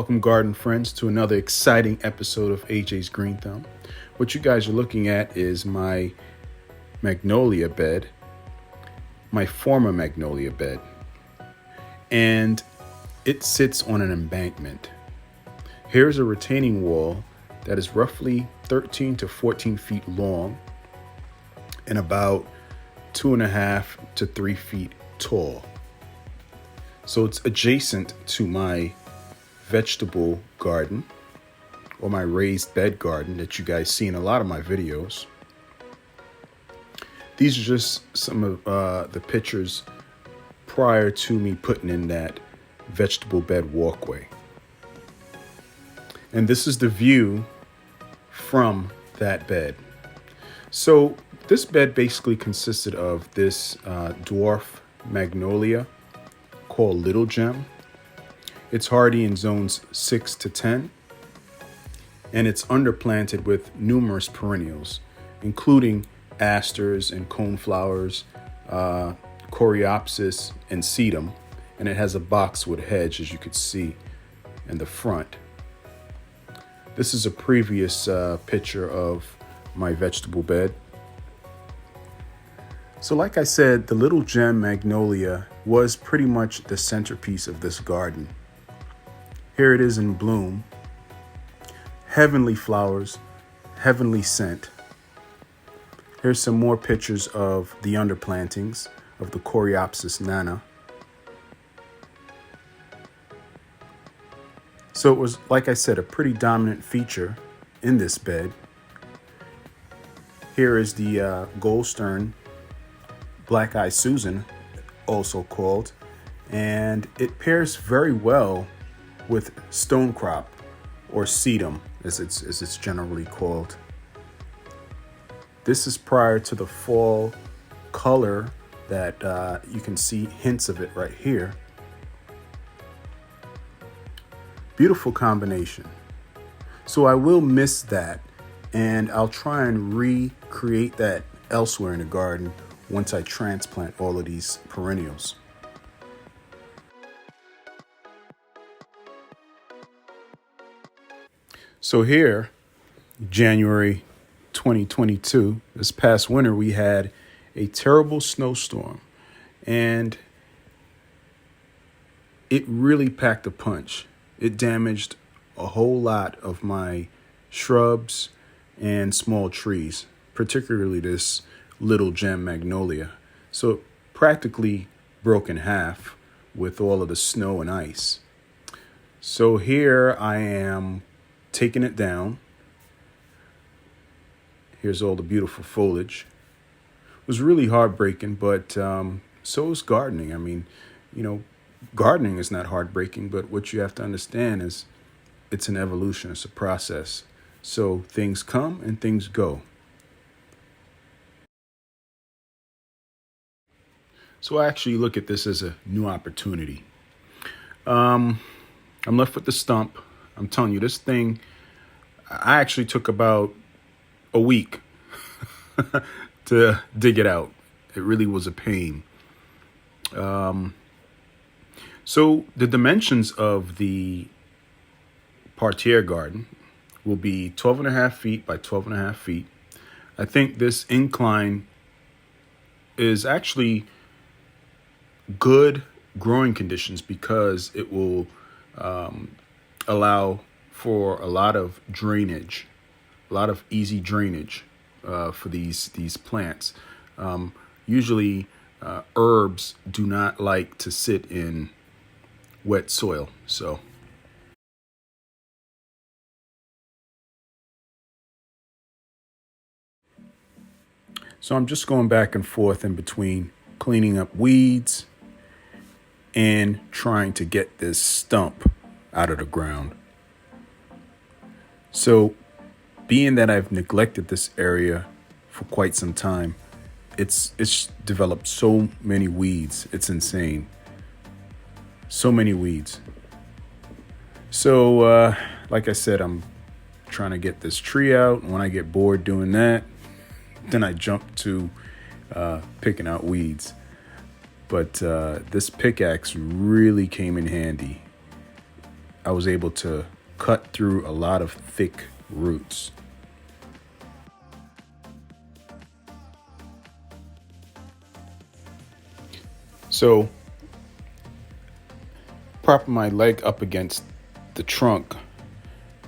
Welcome, garden friends, to another exciting episode of AJ's Green Thumb. What you guys are looking at is my magnolia bed, my former magnolia bed, and it sits on an embankment. Here's a retaining wall that is roughly 13 to 14 feet long and about 2.5 to 3 feet tall. So it's adjacent to my vegetable garden or my raised bed garden that you guys see in a lot of my videos. These are just some of the pictures prior to me putting in that vegetable bed walkway. And this is the view from that bed. So this bed basically consisted of this dwarf magnolia called Little Gem. It's hardy in zones 6 to 10, and it's underplanted with numerous perennials, including asters and coneflowers, coreopsis and sedum, and it has a boxwood hedge, as you could see in the front. This is a previous picture of my vegetable bed. So like I said, the Little Gem magnolia was pretty much the centerpiece of this garden. Here it is in bloom. Heavenly flowers, heavenly scent. Here's some more pictures of the underplantings of the Coreopsis nana. So it was, like I said, a pretty dominant feature in this bed. Here is the Goldstern Black Eye Susan, also called, and it pairs very well with stonecrop, or sedum as it's generally called. This is prior to the fall color that you can see hints of it right here. Beautiful combination. So I will miss that, and I'll try and recreate that elsewhere in the garden once I transplant all of these perennials. So here, January 2022, this past winter, we had a terrible snowstorm, and it really packed a punch. It damaged a whole lot of my shrubs and small trees, particularly this Little Gem magnolia. So it practically broke in half with all of the snow and ice. So here I am taking it down. Here's all the beautiful foliage. It was really heartbreaking, but so is gardening. I mean, gardening is not heartbreaking, but what you have to understand is it's an evolution, it's a process. So things come and things go. So I actually look at this as a new opportunity. I'm left with the stump. I'm telling you, this thing, I actually took about a week to dig it out. It really was a pain. So the dimensions of the parterre garden will be 12.5 feet by 12.5 feet. I think this incline is actually good growing conditions because it will allow for a lot of drainage, a lot of easy drainage for these plants. Usually herbs do not like to sit in wet soil. So I'm just going back and forth in between cleaning up weeds and trying to get this stump out of the ground. So being that I've neglected this area for quite some time, it's developed so many weeds. It's insane. So many weeds. So like I said, I'm trying to get this tree out. And when I get bored doing that, then I jump to picking out weeds. But this pickaxe really came in handy. I was able to cut through a lot of thick roots. So, propping my leg up against the trunk,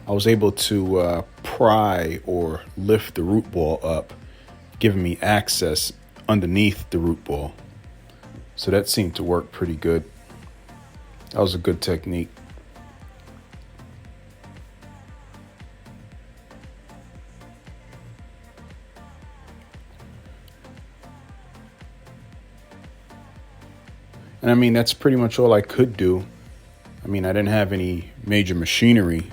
I was able to pry or lift the root ball up, giving me access underneath the root ball. So that seemed to work pretty good. That was a good technique. And I mean, that's pretty much all I could do. I mean, I didn't have any major machinery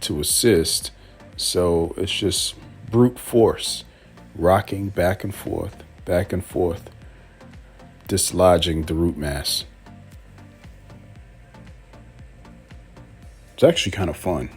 to assist, so it's just brute force, rocking back and forth, dislodging the root mass. It's actually kind of fun.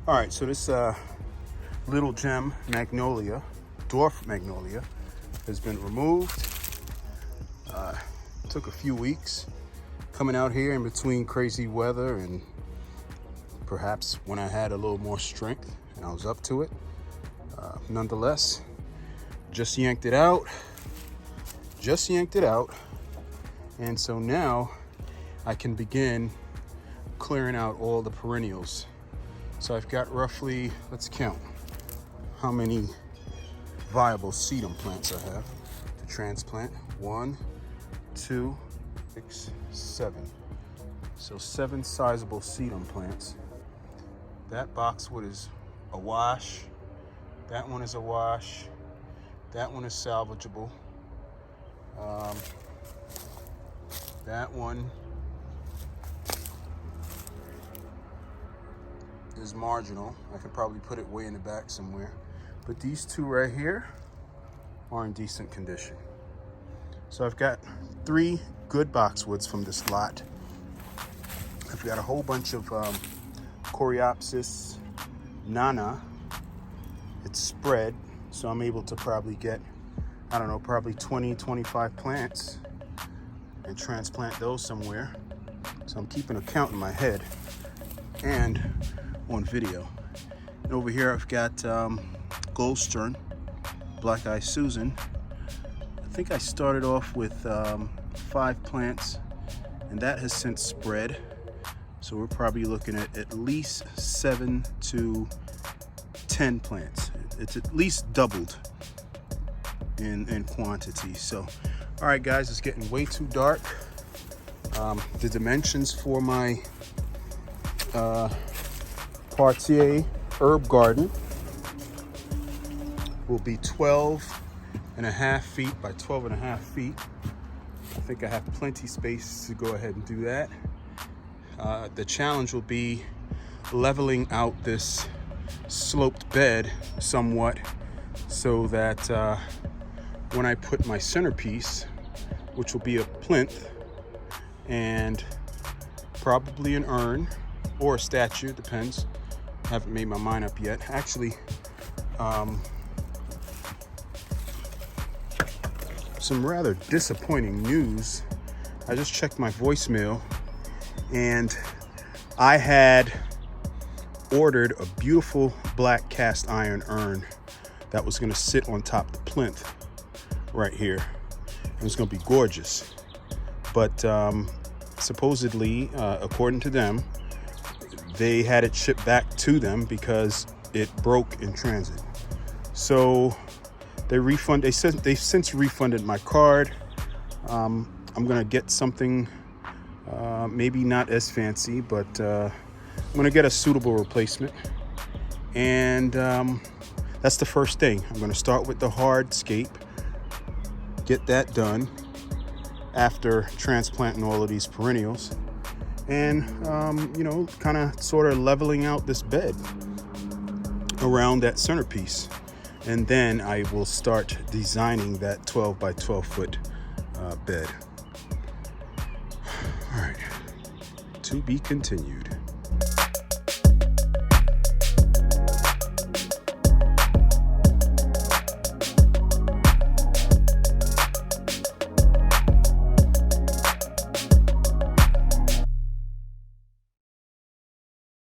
All right, so this little gem magnolia, dwarf magnolia, has been removed. Took a few weeks coming out here in between crazy weather and perhaps when I had a little more strength and I was up to it. Nonetheless, just yanked it out. And so now I can begin clearing out all the perennials. So I've got roughly, let's count how many viable sedum plants I have to transplant. 1, 2, 6, 7. So 7 sizable sedum plants. That boxwood is a wash. That one is a wash. That one is salvageable. That one is marginal. I could probably put it way in the back somewhere. But these two right here are in decent condition. So I've got 3 good boxwoods from this lot. I've got a whole bunch of Coreopsis nana. It's spread, so I'm able to probably get, I don't know, probably 20, 25 plants and transplant those somewhere. So I'm keeping a count in my head and on video. And over here I've got Goldstern, Black Eye Susan. I think I started off with 5 plants, and that has since spread. So we're probably looking at least 7 to 10 plants. It's at least doubled in quantity. So, all right, guys, it's getting way too dark. The dimensions for my Partier herb garden will be 12.5 feet by 12.5 feet. I think I have plenty space to go ahead and do that. The challenge will be leveling out this sloped bed somewhat so that when I put my centerpiece, which will be a plinth and probably an urn or a statue, depends. I haven't made my mind up yet. Actually, some rather disappointing news. I just checked my voicemail, and I had ordered a beautiful black cast iron urn that was going to sit on top of the plinth right here. It was going to be gorgeous, but supposedly, according to them, they had it shipped back to them because it broke in transit. So they've since refunded my card. I'm gonna get something maybe not as fancy, but I'm gonna get a suitable replacement. And that's the first thing. I'm gonna start with the hardscape, get that done after transplanting all of these perennials, and kind of sort of leveling out this bed around that centerpiece. And then I will start designing that 12 by 12 foot bed. All right, to be continued.